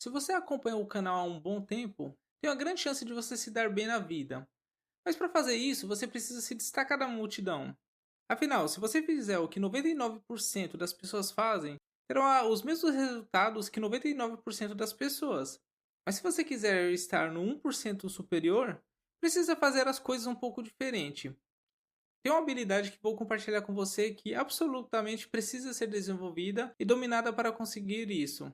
Se você acompanha o canal há um bom tempo, tem uma grande chance de você se dar bem na vida. Mas para fazer isso, você precisa se destacar da multidão. Afinal, se você fizer o que 99% das pessoas fazem, terão os mesmos resultados que 99% das pessoas. Mas se você quiser estar no 1% superior, precisa fazer as coisas um pouco diferente. Tem uma habilidade que vou compartilhar com você que absolutamente precisa ser desenvolvida e dominada para conseguir isso.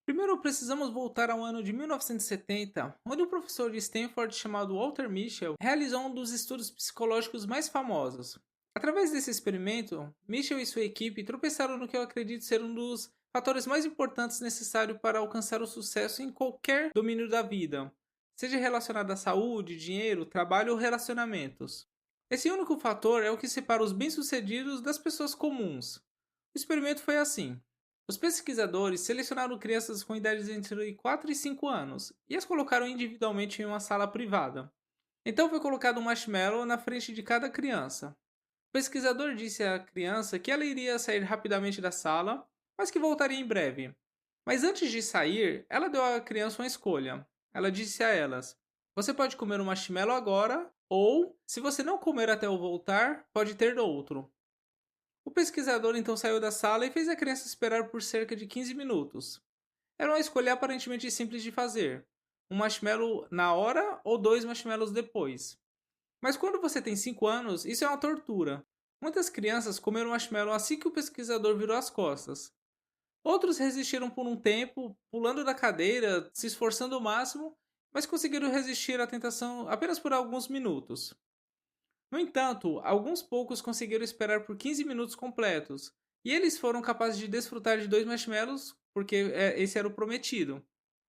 Primeiro, precisamos voltar ao ano de 1970, onde um professor de Stanford chamado Walter Mischel realizou um dos estudos psicológicos mais famosos. Através desse experimento, Mischel e sua equipe tropeçaram no que eu acredito ser um dos fatores mais importantes necessários para alcançar o sucesso em qualquer domínio da vida, seja relacionado à saúde, dinheiro, trabalho ou relacionamentos. Esse único fator é o que separa os bem-sucedidos das pessoas comuns. O experimento foi assim. Os pesquisadores selecionaram crianças com idades entre 4 e 5 anos e as colocaram individualmente em uma sala privada. Então foi colocado um marshmallow na frente de cada criança. O pesquisador disse à criança que ela iria sair rapidamente da sala, mas que voltaria em breve. Mas antes de sair, ela deu à criança uma escolha. Ela disse a elas: Você pode comer um marshmallow agora, ou, se você não comer até eu voltar, pode ter outro. O pesquisador então saiu da sala e fez a criança esperar por cerca de 15 minutos. Era uma escolha aparentemente simples de fazer. Um marshmallow na hora ou dois marshmallows depois. Mas quando você tem 5 anos, isso é uma tortura. Muitas crianças comeram marshmallow assim que o pesquisador virou as costas. Outros resistiram por um tempo, pulando da cadeira, se esforçando ao máximo, mas conseguiram resistir à tentação apenas por alguns minutos. No entanto, alguns poucos conseguiram esperar por 15 minutos completos, e eles foram capazes de desfrutar de dois marshmallows, porque esse era o prometido.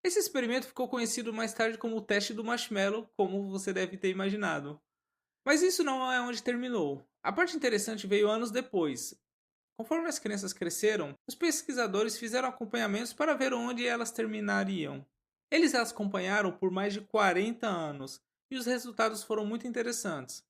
Esse experimento ficou conhecido mais tarde como o teste do marshmallow, como você deve ter imaginado. Mas isso não é onde terminou. A parte interessante veio anos depois. Conforme as crianças cresceram, os pesquisadores fizeram acompanhamentos para ver onde elas terminariam. Eles as acompanharam por mais de 40 anos, e os resultados foram muito interessantes.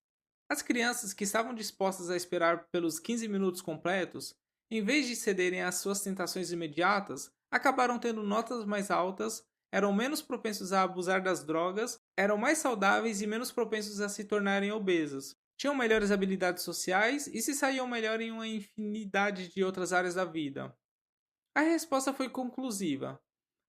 As crianças que estavam dispostas a esperar pelos 15 minutos completos, em vez de cederem às suas tentações imediatas, acabaram tendo notas mais altas, eram menos propensos a abusar das drogas, eram mais saudáveis e menos propensos a se tornarem obesas. Tinham melhores habilidades sociais e se saíam melhor em uma infinidade de outras áreas da vida. A resposta foi conclusiva.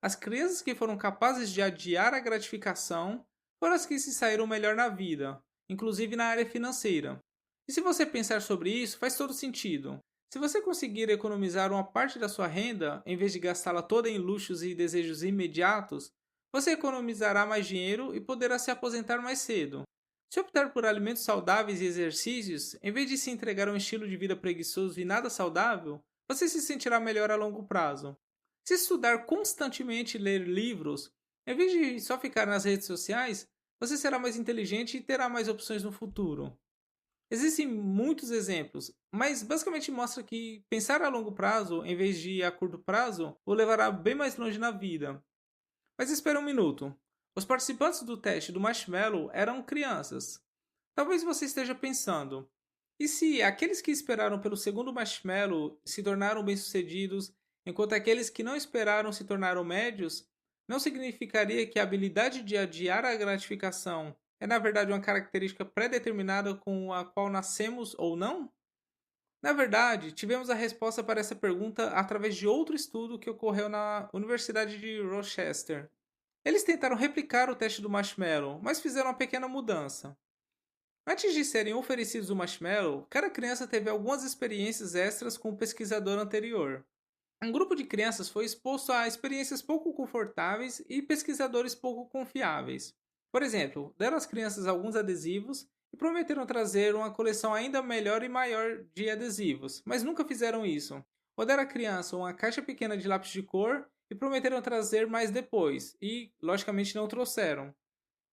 As crianças que foram capazes de adiar a gratificação foram as que se saíram melhor na vida, inclusive na área financeira. E se você pensar sobre isso, faz todo sentido. Se você conseguir economizar uma parte da sua renda, em vez de gastá-la toda em luxos e desejos imediatos, você economizará mais dinheiro e poderá se aposentar mais cedo. Se optar por alimentos saudáveis e exercícios, em vez de se entregar a um estilo de vida preguiçoso e nada saudável, você se sentirá melhor a longo prazo. Se estudar constantemente e ler livros, em vez de só ficar nas redes sociais, você será mais inteligente e terá mais opções no futuro. Existem muitos exemplos, mas basicamente mostra que pensar a longo prazo, em vez de a curto prazo, o levará bem mais longe na vida. Mas espera um minuto. Os participantes do teste do marshmallow eram crianças. Talvez você esteja pensando: e se aqueles que esperaram pelo segundo marshmallow se tornaram bem-sucedidos, enquanto aqueles que não esperaram se tornaram médios? Não significaria que a habilidade de adiar a gratificação é, na verdade, uma característica pré-determinada com a qual nascemos ou não? Na verdade, tivemos a resposta para essa pergunta através de outro estudo que ocorreu na Universidade de Rochester. Eles tentaram replicar o teste do marshmallow, mas fizeram uma pequena mudança. Antes de serem oferecidos o marshmallow, cada criança teve algumas experiências extras com o pesquisador anterior. Um grupo de crianças foi exposto a experiências pouco confortáveis e pesquisadores pouco confiáveis. Por exemplo, deram às crianças alguns adesivos e prometeram trazer uma coleção ainda melhor e maior de adesivos, mas nunca fizeram isso. Ou deram à criança uma caixa pequena de lápis de cor e prometeram trazer mais depois, e logicamente não trouxeram.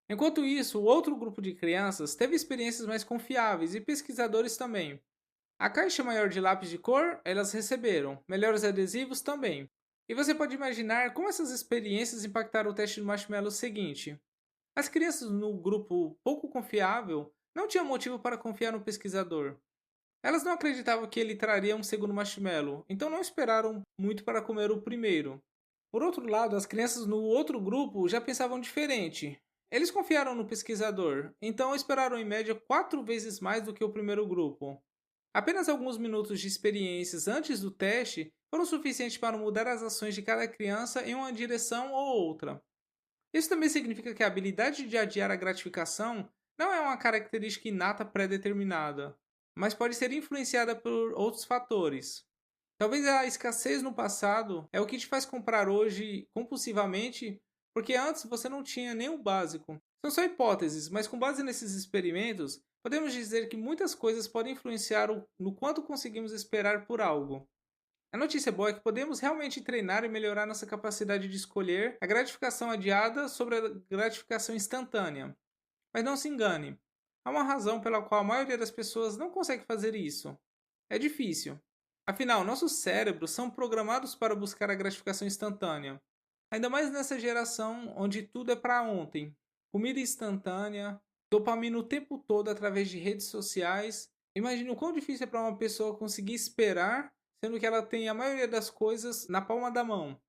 Enquanto isso, o outro grupo de crianças teve experiências mais confiáveis e pesquisadores também. A caixa maior de lápis de cor elas receberam, melhores adesivos também. E você pode imaginar como essas experiências impactaram o teste do marshmallow seguinte. As crianças no grupo pouco confiável não tinham motivo para confiar no pesquisador. Elas não acreditavam que ele traria um segundo marshmallow, então não esperaram muito para comer o primeiro. Por outro lado, as crianças no outro grupo já pensavam diferente. Eles confiaram no pesquisador, então esperaram em média 4 vezes mais do que o primeiro grupo. Apenas alguns minutos de experiências antes do teste foram suficientes para mudar as ações de cada criança em uma direção ou outra. Isso também significa que a habilidade de adiar a gratificação não é uma característica inata pré-determinada, mas pode ser influenciada por outros fatores. Talvez a escassez no passado é o que te faz comprar hoje compulsivamente, porque antes você não tinha nem o básico. São só hipóteses, mas com base nesses experimentos, podemos dizer que muitas coisas podem influenciar no quanto conseguimos esperar por algo. A notícia boa é que podemos realmente treinar e melhorar nossa capacidade de escolher a gratificação adiada sobre a gratificação instantânea. Mas não se engane, há uma razão pela qual a maioria das pessoas não consegue fazer isso. É difícil. Afinal, nossos cérebros são programados para buscar a gratificação instantânea. Ainda mais nessa geração onde tudo é para ontem. Comida instantânea, dopamina o tempo todo através de redes sociais. Imagine o quão difícil é para uma pessoa conseguir esperar, sendo que ela tem a maioria das coisas na palma da mão.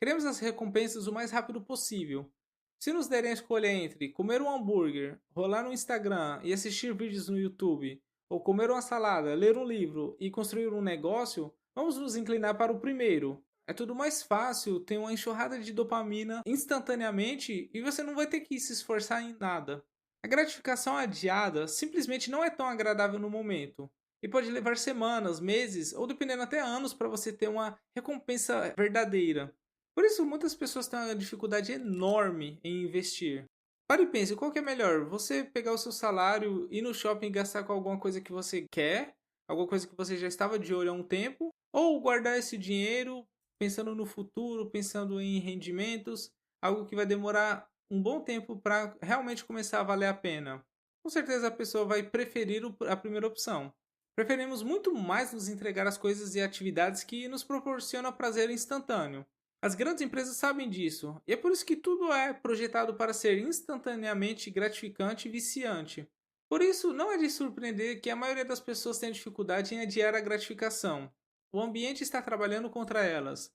Queremos as recompensas o mais rápido possível. Se nos derem a escolha entre comer um hambúrguer, rolar no Instagram e assistir vídeos no YouTube, ou comer uma salada, ler um livro e construir um negócio, vamos nos inclinar para o primeiro. É tudo mais fácil, tem uma enxurrada de dopamina instantaneamente e você não vai ter que se esforçar em nada. A gratificação adiada simplesmente não é tão agradável no momento e pode levar semanas, meses ou dependendo até anos para você ter uma recompensa verdadeira. Por isso, muitas pessoas têm uma dificuldade enorme em investir. Pare e pense, qual que é melhor? Você pegar o seu salário, ir no shopping e gastar com alguma coisa que você quer, alguma coisa que você já estava de olho há um tempo, ou guardar esse dinheiro pensando no futuro, pensando em rendimentos, algo que vai demorar um bom tempo para realmente começar a valer a pena. Com certeza a pessoa vai preferir a primeira opção. Preferimos muito mais nos entregar às coisas e atividades que nos proporcionam prazer instantâneo. As grandes empresas sabem disso, e é por isso que tudo é projetado para ser instantaneamente gratificante e viciante. Por isso, não é de surpreender que a maioria das pessoas tenha dificuldade em adiar a gratificação. O ambiente está trabalhando contra elas.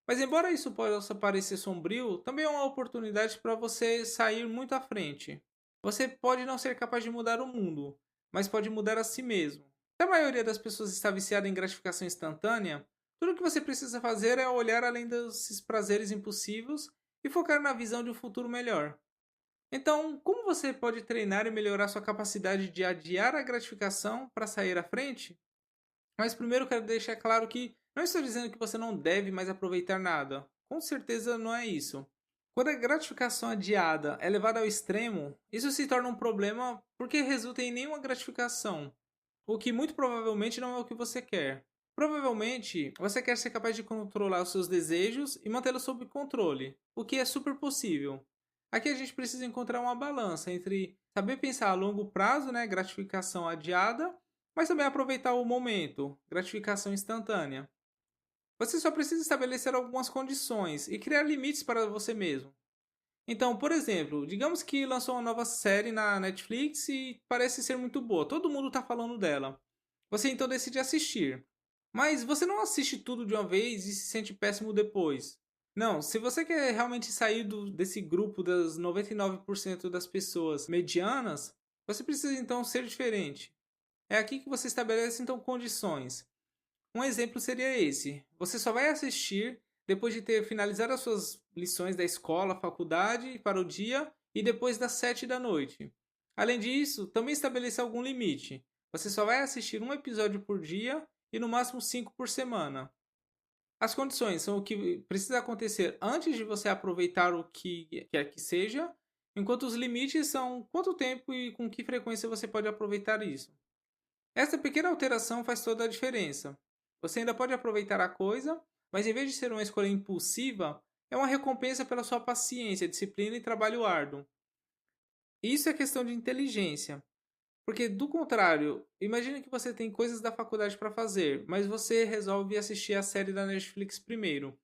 Mas embora isso possa parecer sombrio, também é uma oportunidade para você sair muito à frente. Você pode não ser capaz de mudar o mundo, mas pode mudar a si mesmo. Se a maioria das pessoas está viciada em gratificação instantânea, tudo o que você precisa fazer é olhar além desses prazeres impulsivos e focar na visão de um futuro melhor. Então, como você pode treinar e melhorar sua capacidade de adiar a gratificação para sair à frente? Mas primeiro quero deixar claro que não estou dizendo que você não deve mais aproveitar nada. Com certeza não é isso. Quando a gratificação adiada é levada ao extremo, isso se torna um problema porque resulta em nenhuma gratificação, o que muito provavelmente não é o que você quer. Provavelmente você quer ser capaz de controlar os seus desejos e mantê-los sob controle, o que é super possível. Aqui a gente precisa encontrar uma balança entre saber pensar a longo prazo, né, gratificação adiada, mas também aproveitar o momento, gratificação instantânea. Você só precisa estabelecer algumas condições e criar limites para você mesmo. Então, por exemplo, digamos que lançou uma nova série na Netflix e parece ser muito boa, todo mundo está falando dela. Você então decide assistir. Mas você não assiste tudo de uma vez e se sente péssimo depois. Não, se você quer realmente sair desse grupo das 99% das pessoas medianas, você precisa então ser diferente. É aqui que você estabelece então condições. Um exemplo seria esse: você só vai assistir depois de ter finalizado as suas lições da escola, faculdade para o dia e depois das 7 da noite. Além disso, também estabeleça algum limite. Você só vai assistir um episódio por dia e no máximo 5 por semana. As condições são o que precisa acontecer antes de você aproveitar o que quer que seja, enquanto os limites são quanto tempo e com que frequência você pode aproveitar isso. Essa pequena alteração faz toda a diferença. Você ainda pode aproveitar a coisa, mas em vez de ser uma escolha impulsiva, é uma recompensa pela sua paciência, disciplina e trabalho árduo. Isso é questão de inteligência. Porque, do contrário, imagine que você tem coisas da faculdade para fazer, mas você resolve assistir a série da Netflix primeiro.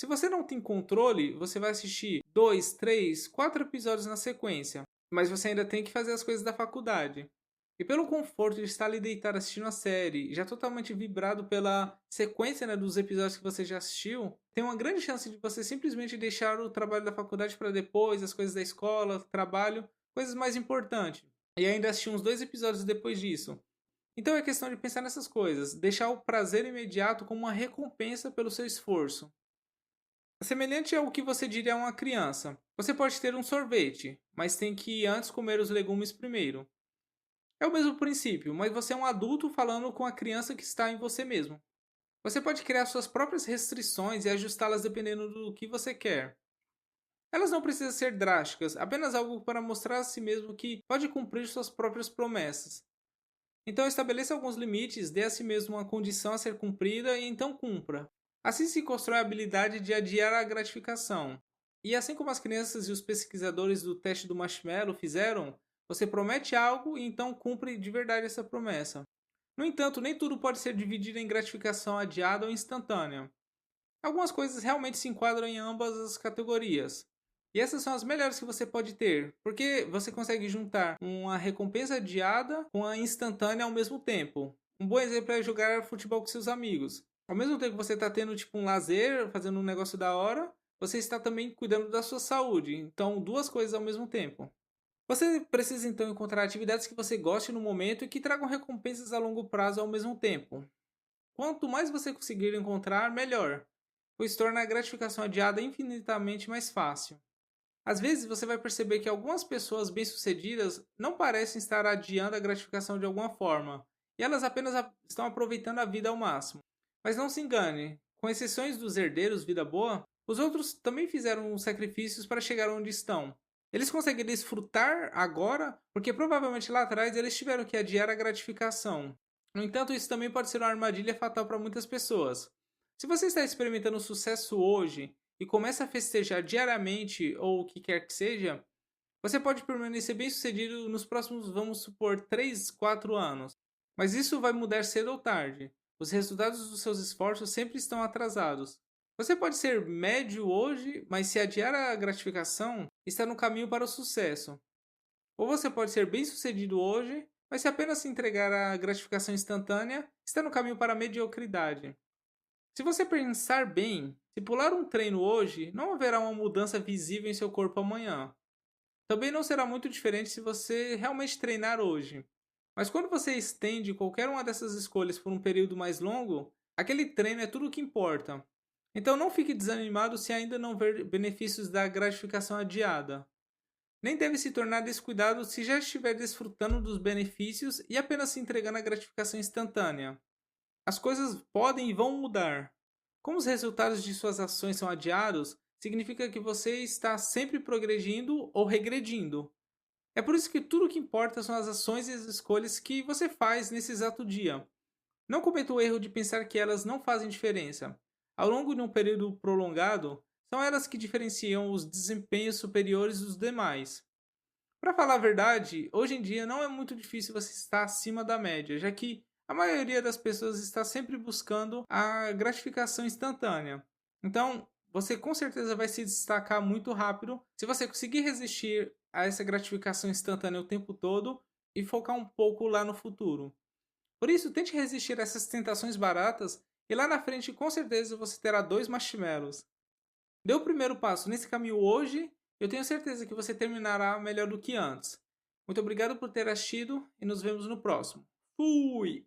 Se você não tem controle, você vai assistir 2, 3, 4 episódios na sequência, mas você ainda tem que fazer as coisas da faculdade. E pelo conforto de estar ali deitado assistindo a série, já totalmente vibrado pela sequência, né, dos episódios que você já assistiu, tem uma grande chance de você simplesmente deixar o trabalho da faculdade para depois, as coisas da escola, trabalho, coisas mais importantes. E ainda assistir uns 2 episódios depois disso. Então é questão de pensar nessas coisas, deixar o prazer imediato como uma recompensa pelo seu esforço. Semelhante ao que você diria a uma criança. Você pode ter um sorvete, mas tem que antes comer os legumes primeiro. É o mesmo princípio, mas você é um adulto falando com a criança que está em você mesmo. Você pode criar suas próprias restrições e ajustá-las dependendo do que você quer. Elas não precisam ser drásticas, apenas algo para mostrar a si mesmo que pode cumprir suas próprias promessas. Então estabeleça alguns limites, dê a si mesmo uma condição a ser cumprida e então cumpra. Assim se constrói a habilidade de adiar a gratificação. E assim como as crianças e os pesquisadores do teste do marshmallow fizeram, você promete algo e então cumpre de verdade essa promessa. No entanto, nem tudo pode ser dividido em gratificação adiada ou instantânea. Algumas coisas realmente se enquadram em ambas as categorias. E essas são as melhores que você pode ter, porque você consegue juntar uma recompensa adiada com a instantânea ao mesmo tempo. Um bom exemplo é jogar futebol com seus amigos. Ao mesmo tempo que você está tendo tipo um lazer, fazendo um negócio da hora, você está também cuidando da sua saúde. Então, duas coisas ao mesmo tempo. Você precisa então encontrar atividades que você goste no momento e que tragam recompensas a longo prazo ao mesmo tempo. Quanto mais você conseguir encontrar, melhor, pois torna a gratificação adiada infinitamente mais fácil. Às vezes você vai perceber que algumas pessoas bem-sucedidas não parecem estar adiando a gratificação de alguma forma, e elas apenas estão aproveitando a vida ao máximo. Mas não se engane, com exceções dos herdeiros vida boa, os outros também fizeram sacrifícios para chegar onde estão. Eles conseguem desfrutar agora porque provavelmente lá atrás eles tiveram que adiar a gratificação. No entanto, isso também pode ser uma armadilha fatal para muitas pessoas. Se você está experimentando sucesso hoje e começa a festejar diariamente ou o que quer que seja, você pode permanecer bem sucedido nos próximos, vamos supor, 3, 4 anos. Mas isso vai mudar cedo ou tarde. Os resultados dos seus esforços sempre estão atrasados. Você pode ser médio hoje, mas se adiar a gratificação, está no caminho para o sucesso. Ou você pode ser bem sucedido hoje, mas se apenas se entregar à gratificação instantânea, está no caminho para a mediocridade. Se você pensar bem, se pular um treino hoje, não haverá uma mudança visível em seu corpo amanhã. Também não será muito diferente se você realmente treinar hoje. Mas quando você estende qualquer uma dessas escolhas por um período mais longo, aquele treino é tudo o que importa. Então não fique desanimado se ainda não ver benefícios da gratificação adiada. Nem deve se tornar descuidado se já estiver desfrutando dos benefícios e apenas se entregando à gratificação instantânea. As coisas podem e vão mudar. Como os resultados de suas ações são adiados, significa que você está sempre progredindo ou regredindo. É por isso que tudo o que importa são as ações e as escolhas que você faz nesse exato dia. Não cometa o erro de pensar que elas não fazem diferença. Ao longo de um período prolongado, são elas que diferenciam os desempenhos superiores dos demais. Para falar a verdade, hoje em dia não é muito difícil você estar acima da média, já que a maioria das pessoas está sempre buscando a gratificação instantânea. Então, você com certeza vai se destacar muito rápido se você conseguir resistir a essa gratificação instantânea o tempo todo e focar um pouco lá no futuro. Por isso, tente resistir a essas tentações baratas e lá na frente com certeza você terá 2 marshmallows. Dê o primeiro passo nesse caminho hoje, eu tenho certeza que você terminará melhor do que antes. Muito obrigado por ter assistido e nos vemos no próximo. Fui!